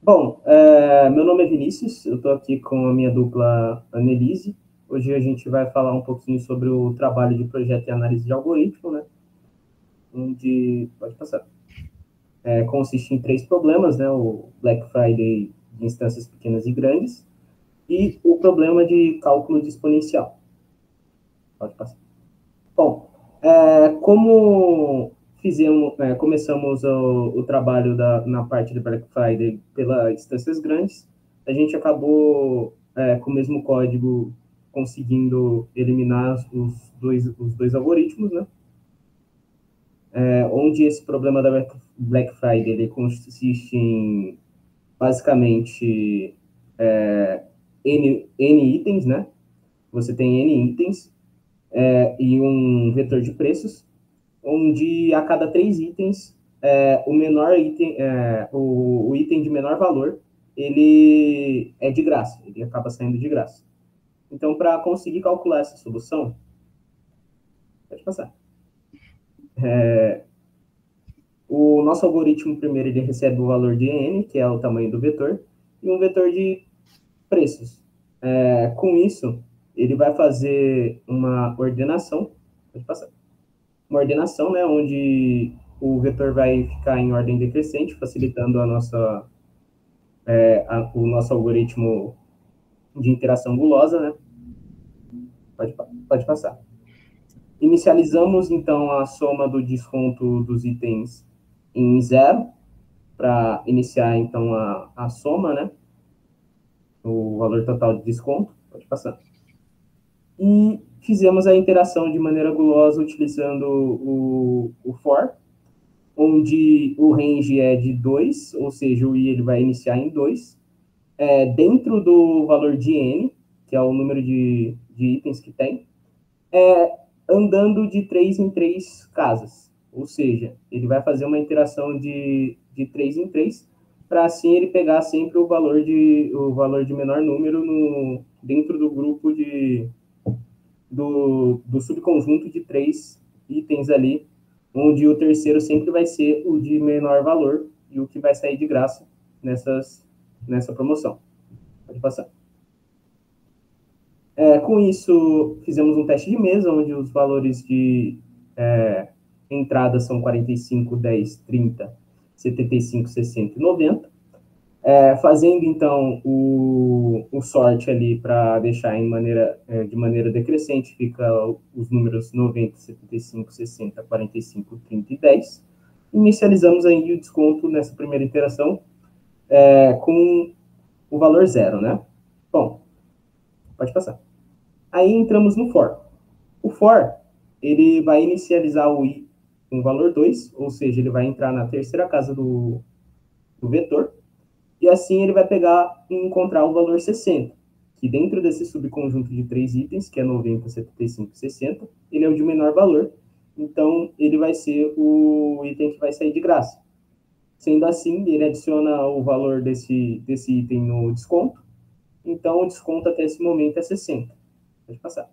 Bom, meu nome é Vinícius, eu estou aqui com a minha dupla Annelise. Hoje a gente vai falar um pouquinho sobre o trabalho de projeto e análise de algoritmo, né? Onde, pode passar, consiste em 3 problemas, né? O Black Friday de instâncias pequenas e grandes e o problema de cálculo de exponencial. Pode passar. Bom, como começamos o trabalho na parte do Black Friday pelas instâncias grandes, a gente acabou com o mesmo código conseguindo eliminar os dois algoritmos, né? Onde esse problema da Black Friday ele consiste em basicamente N itens, né? Você tem N itens e um vetor de preços, onde a cada 3 itens, o menor item, o item de menor valor, ele é de graça, ele acaba saindo de graça. Então, para conseguir calcular essa solução, pode passar. O nosso algoritmo, primeiro, ele recebe o valor de n, que é o tamanho do vetor, e um vetor de preços. Com isso, ele vai fazer uma ordenação, pode passar, uma ordenação, né, onde o vetor vai ficar em ordem decrescente, facilitando o nosso algoritmo de interação gulosa, né? Pode passar. Inicializamos, então, a soma do desconto dos itens em 0, para iniciar, então, a soma, né? O valor total de desconto. Pode passar. E fizemos a interação de maneira gulosa utilizando o for, onde o range é de 2, ou seja, o i ele vai iniciar em 2, dentro do valor de n, que é o número de itens que tem, andando de 3 em 3 casas. Ou seja, ele vai fazer uma interação de 3 em 3, para assim ele pegar sempre o valor de menor número dentro do grupo do subconjunto de 3 itens ali, onde o terceiro sempre vai ser o de menor valor e o que vai sair de graça nessa promoção. Pode passar. Com isso, fizemos um teste de mesa, onde os valores de entrada são 45, 10, 30, 75, 60 e 90. Fazendo, então, o sort ali para deixar de maneira decrescente, fica os números 90, 75, 60, 45, 30 e 10. Inicializamos aí o desconto nessa primeira interação com o valor 0, né? Bom, pode passar. Aí entramos no for. O for, ele vai inicializar o i com o valor 2, ou seja, ele vai entrar na terceira casa do vetor, e assim ele vai pegar e encontrar o valor 60, que dentro desse subconjunto de 3 itens, que é 90, 75 e 60, ele é o de menor valor, então ele vai ser o item que vai sair de graça. Sendo assim, ele adiciona o valor desse item no desconto, então o desconto até esse momento é 60. Pode passar.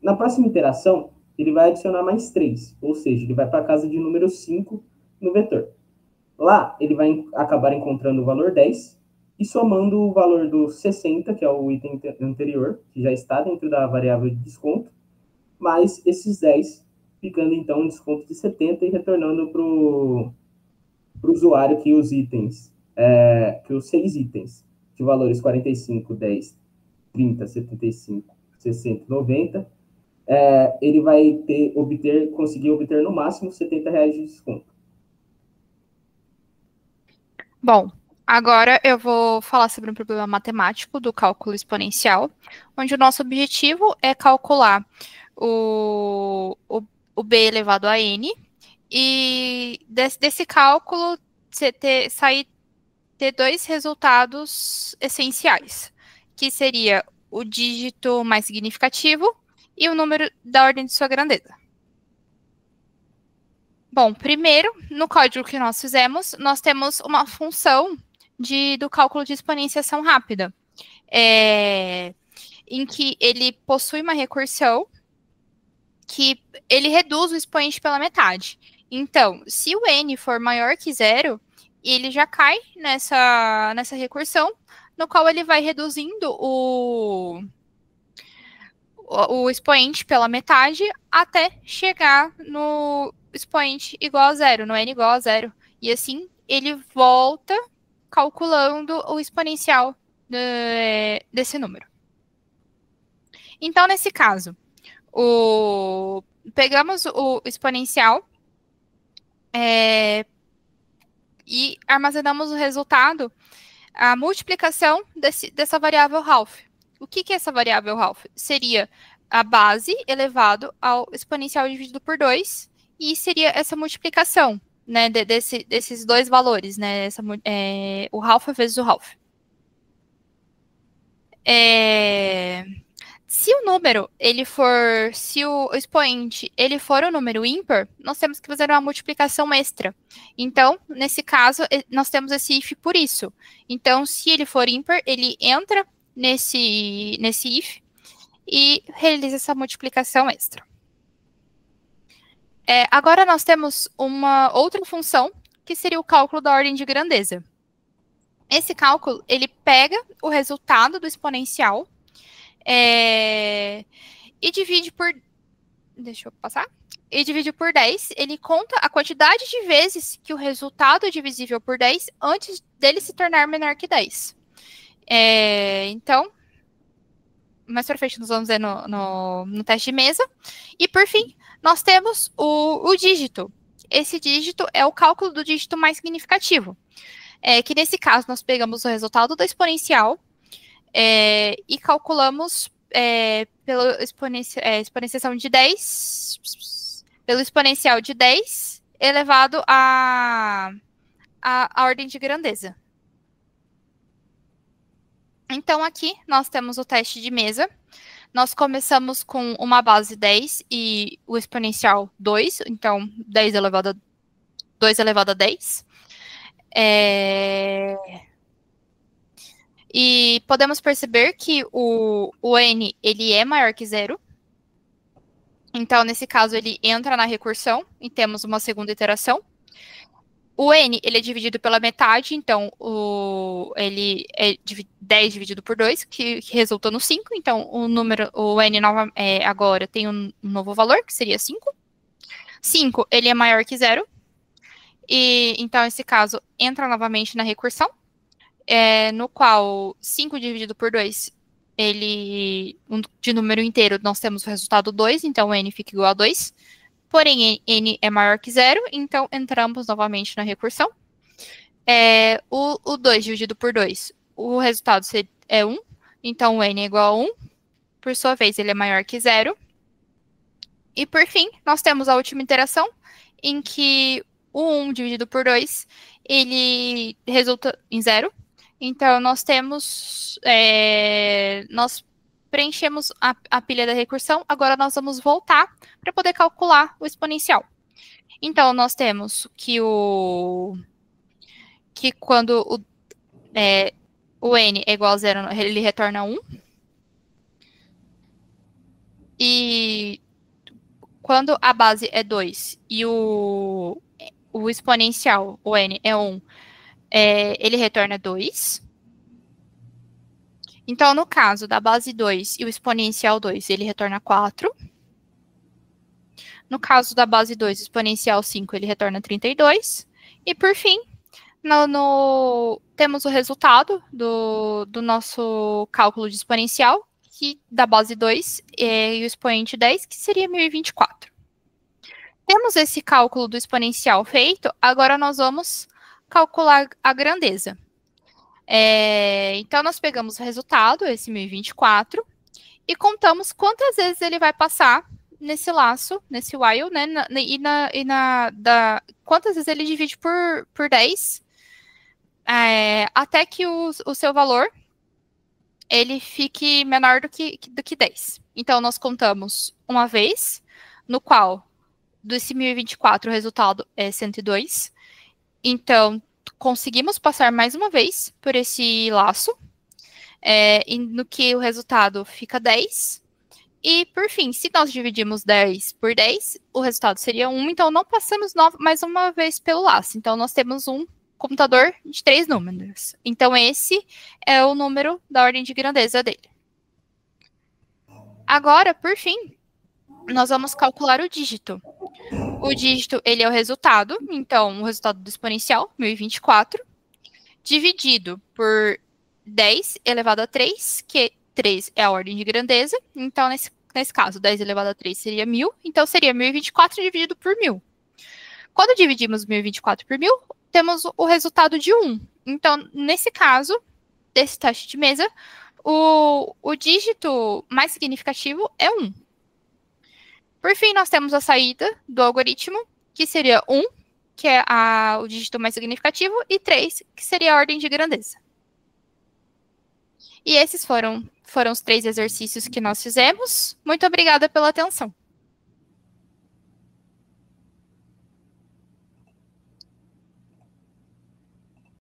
Na próxima iteração, ele vai adicionar mais 3, ou seja, ele vai para a casa de número 5 no vetor. Lá, ele vai acabar encontrando o valor 10 e somando o valor do 60, que é o item anterior, que já está dentro da variável de desconto, mais esses 10, ficando então um desconto de 70 e retornando para o usuário que os itens, que os 6 itens de valores 45, 10, 30, 75, 60 e 90, ele vai conseguir obter no máximo R$70 de desconto. Bom, agora eu vou falar sobre um problema matemático do cálculo exponencial, onde o nosso objetivo é calcular o b elevado a n, e desse cálculo ter dois resultados essenciais, que seria o dígito mais significativo e o número da ordem de sua grandeza. Bom, primeiro, no código que nós fizemos, nós temos uma função do cálculo de exponenciação rápida, em que ele possui uma recursão que ele reduz o expoente pela metade. Então, se o n for maior que 0 ele já cai nessa recursão, no qual ele vai reduzindo o expoente pela metade até chegar no expoente igual a zero, no n igual a zero. E assim, ele volta calculando o exponencial desse número. Então, nesse caso, pegamos o exponencial e armazenamos o resultado, a multiplicação dessa variável Ralph. O que é essa variável Ralph? Seria a base elevado ao exponencial dividido por 2, e seria essa multiplicação, né, desses dois valores, né, o Ralph vezes o Ralph. Se o expoente ele for um número ímpar, nós temos que fazer uma multiplicação extra. Então, nesse caso, nós temos esse if por isso. Então, se ele for ímpar, ele entra nesse if e realiza essa multiplicação extra. Agora nós temos uma outra função, que seria o cálculo da ordem de grandeza. Esse cálculo, ele pega o resultado do exponencial e divide por... Deixa eu passar. E divide por 10. Ele conta a quantidade de vezes que o resultado é divisível por 10 antes dele se tornar menor que 10. Então, mais para frente nós vamos ver no teste de mesa. E, por fim, nós temos o dígito. Esse dígito é o cálculo do dígito mais significativo. Que, nesse caso, nós pegamos o resultado da exponencial e calculamos pela exponenciação de 10, pelo exponencial de 10 elevado à ordem de grandeza. Então, aqui nós temos o teste de mesa. Nós começamos com uma base 10 e o exponencial 2. Então, 2 elevado a 10. E podemos perceber que o n ele é maior que zero. Então, nesse caso, ele entra na recursão e temos uma segunda iteração. O n ele é dividido pela metade, então ele é 10 dividido por 2, que resulta no 5. Então, o n agora tem um novo valor, que seria 5. 5, ele é maior que zero. E, então, nesse caso, entra novamente na recursão, no qual 5 dividido por 2, de número inteiro, nós temos o resultado 2, então o n fica igual a 2. Porém, n é maior que zero, então entramos novamente na recursão. O 2 dividido por 2, o resultado é 1, então o n é igual a 1. Por sua vez, ele é maior que zero. E, por fim, nós temos a última iteração, em que o 1 dividido por 2, ele resulta em zero. Então, nós preenchemos a pilha da recursão, agora nós vamos voltar para poder calcular o exponencial. Então, nós temos que quando o n é igual a zero, ele retorna 1. E quando a base é 2 e o exponencial, o n, é 1, ele retorna 2. Então, no caso da base 2 e o exponencial 2, ele retorna 4. No caso da base 2 e exponencial 5, ele retorna 32. E, por fim, temos o resultado do nosso cálculo de exponencial, que da base 2 e o expoente 10, que seria 1024. Temos esse cálculo do exponencial feito, agora nós vamos calcular a grandeza. Então, nós pegamos o resultado, esse 1024, e contamos quantas vezes ele vai passar nesse laço, nesse while, né? Quantas vezes ele divide por 10, até que o seu valor ele fique menor do que 10. Então, nós contamos uma vez, no qual, desse 1024, o resultado é 102. Então, conseguimos passar mais uma vez por esse laço, no que o resultado fica 10. E, por fim, se nós dividimos 10 por 10, o resultado seria 1. Então, não passamos mais uma vez pelo laço. Então, nós temos 1 computador de 3 números. Então, esse é o número da ordem de grandeza dele. Agora, por fim, nós vamos calcular o dígito. O dígito, ele é o resultado, então, o resultado do exponencial, 1024, dividido por 10 elevado a 3, que 3 é a ordem de grandeza. Então, nesse caso, 10 elevado a 3 seria 1000, então seria 1024 dividido por 1000. Quando dividimos 1024 por 1000, temos o resultado de 1. Então, nesse caso, desse teste de mesa, o dígito mais significativo é 1. Por fim, nós temos a saída do algoritmo, que seria 1, que é o dígito mais significativo, e 3, que seria a ordem de grandeza. E esses foram os 3 exercícios que nós fizemos. Muito obrigada pela atenção.